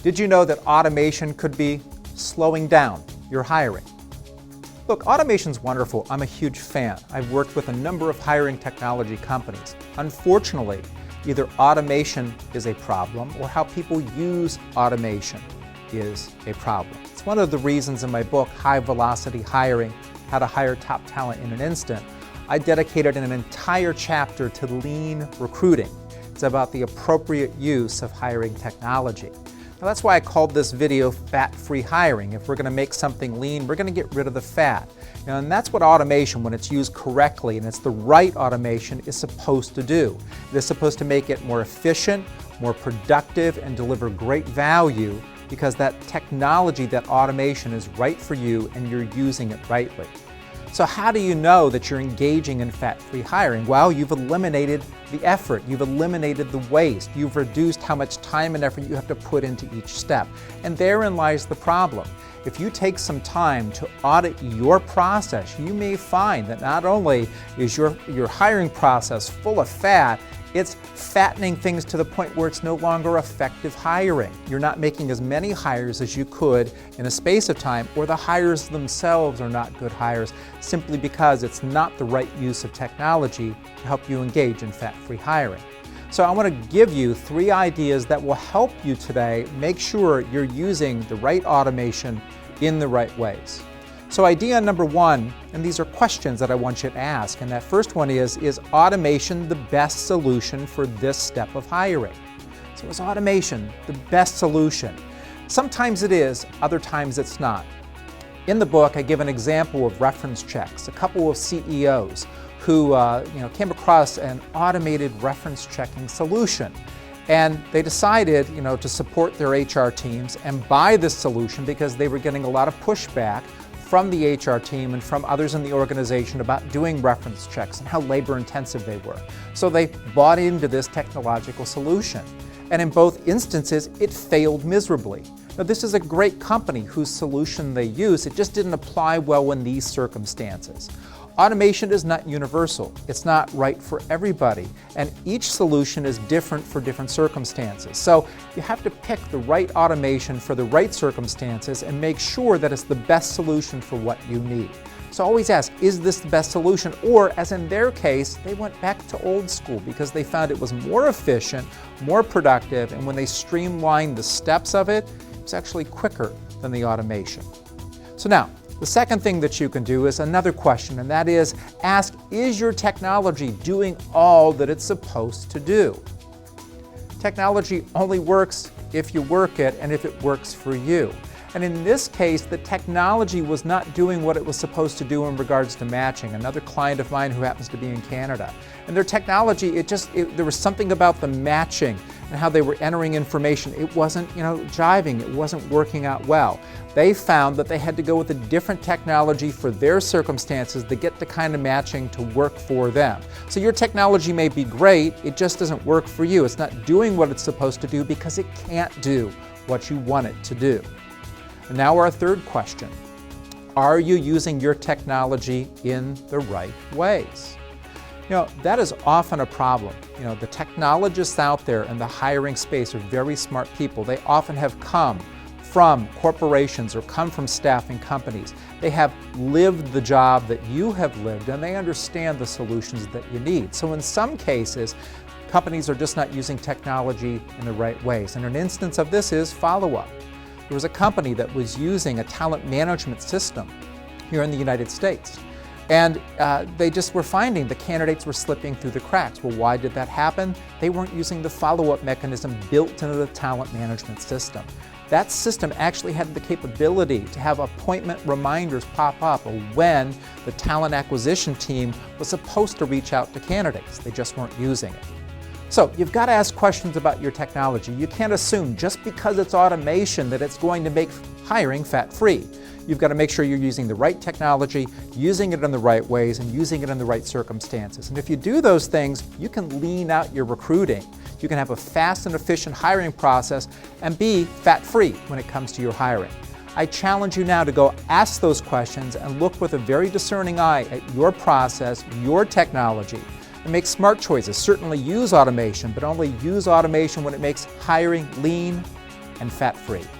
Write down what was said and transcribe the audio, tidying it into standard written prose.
Did you know that automation could be slowing down your hiring? Look, automation's wonderful. I'm a huge fan. I've worked with a number of hiring technology companies. Unfortunately, either automation is a problem or how people use automation is a problem. It's one of the reasons in my book, High Velocity Hiring, How to Hire Top Talent in an Instant, I dedicated an entire chapter to lean recruiting. It's about the appropriate use of hiring technology. Now, that's why I called this video Fat-Free Hiring. If we're going to make something lean, we're going to get rid of the fat. And that's what automation, when it's used correctly and it's the right automation, is supposed to do. It is supposed to make it more efficient, more productive, and deliver great value because that technology, that automation is right for you and you're using it rightly. So how do you know that you're engaging in fat-free hiring? Well, you've eliminated the effort, you've eliminated the waste, you've reduced how much time and effort you have to put into each step. And therein lies the problem. If you take some time to audit your process, you may find that not only is your hiring process full of fat, it's fattening things to the point where it's no longer effective hiring. You're not making as many hires as you could in a space of time, or the hires themselves are not good hires simply because it's not the right use of technology to help you engage in fat-free hiring. So I want to give you 3 ideas that will help you today make sure you're using the right automation in the right ways. So idea number 1, and these are questions that I want you to ask, and that first one is automation the best solution for this step of hiring? So is automation the best solution? Sometimes it is, other times it's not. In the book, I give an example of reference checks. A couple of CEOs who came across an automated reference checking solution. And they decided to support their HR teams and buy this solution because they were getting a lot of pushback from the HR team and from others in the organization about doing reference checks and how labor intensive they were. So they bought into this technological solution. And in both instances, it failed miserably. Now, this is a great company whose solution they use. It just didn't apply well in these circumstances. Automation is not universal. It's not right for everybody. And each solution is different for different circumstances. So you have to pick the right automation for the right circumstances and make sure that it's the best solution for what you need. So always ask, is this the best solution? Or, as in their case, they went back to old school because they found it was more efficient, more productive, and when they streamlined the steps of it, it was actually quicker than the automation. So now, the second thing that you can do is another question, and that is ask, is your technology doing all that it's supposed to do? Technology only works if you work it and if it works for you. And in this case, the technology was not doing what it was supposed to do in regards to matching. Another client of mine who happens to be in Canada. And their technology, there was something about the matching and how they were entering information. It wasn't, jiving. It wasn't working out well. They found that they had to go with a different technology for their circumstances to get the kind of matching to work for them. So your technology may be great, it just doesn't work for you. It's not doing what it's supposed to do because it can't do what you want it to do. And now our third question. Are you using your technology in the right ways? That is often a problem. The technologists out there in the hiring space are very smart people. They often have come from corporations or come from staffing companies. They have lived the job that you have lived and they understand the solutions that you need. So in some cases, companies are just not using technology in the right ways. And an instance of this is follow-up. There was a company that was using a talent management system here in the United States. And they just were finding the candidates were slipping through the cracks. Well, why did that happen? They weren't using the follow-up mechanism built into the talent management system. That system actually had the capability to have appointment reminders pop up when the talent acquisition team was supposed to reach out to candidates. They just weren't using it. So you've got to ask questions about your technology. You can't assume just because it's automation that it's going to make hiring fat-free. You've got to make sure you're using the right technology, using it in the right ways, and using it in the right circumstances. And if you do those things, you can lean out your recruiting. You can have a fast and efficient hiring process and be fat-free when it comes to your hiring. I challenge you now to go ask those questions and look with a very discerning eye at your process, your technology, and make smart choices. Certainly use automation, but only use automation when it makes hiring lean, and fat-free.